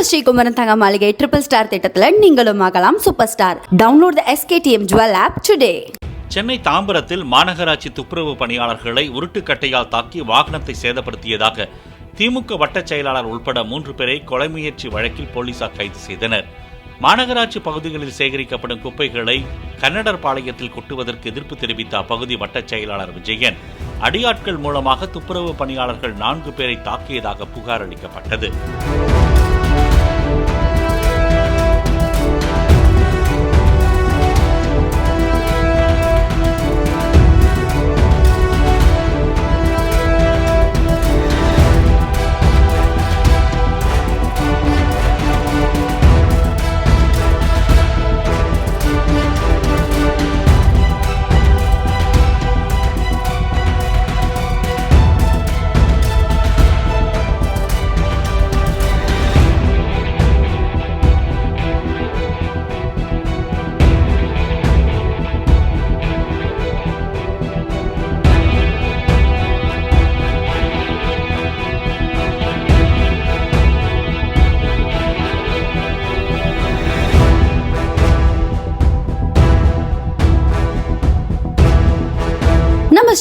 ஸ்ரீகுமரன் தங்க மாளிகை triple star திட்டத்துல நீங்களும் ஆகலாம் super star. Download the SKTM Jewel app today. Chennai தாம்பரத்தில் மாநகராட்சி துப்புரவு பணியாளர்களை உருட்டுக்கட்டையால் தாக்கி வாகனத்தை சேதப்படுத்தியதாக திமுக வட்டச் செயலாளர் உள்பட 3 பேரை கொலை முயற்சி வழக்கில் போலீசார் கைது செய்தனர். மாநகராட்சி பகுதிகளில் சேகரிக்கப்படும் குப்பைகளை கன்னடர் பாளையத்தில் கொட்டுவதற்கு எதிர்ப்பு தெரிவித்த அப்பகுதி வட்டச் செயலாளர் விஜயன் அடியாட்கள் மூலமாக துப்புரவு பணியாளர்கள் 4 பேரை தாக்கியதாக புகார் அளிக்கப்பட்டது.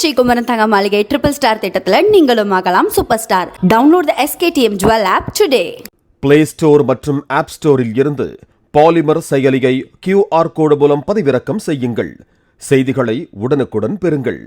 ஸ்ரீகுமரன் தங்க மாளிகை ட்ரிபிள் ஸ்டார் திட்டத்துல நீங்களும் ஆகலாம் super star. Download the SKTM Jewel app today. Play store மற்றும் ஆப் ஸ்டோரில் இருந்து பாலிமர் செயலியை QR கோடு மூலம் பதிவிறக்கம் செய்யுங்கள். செய்திகளை உடனுக்குடன் பெறுங்கள்.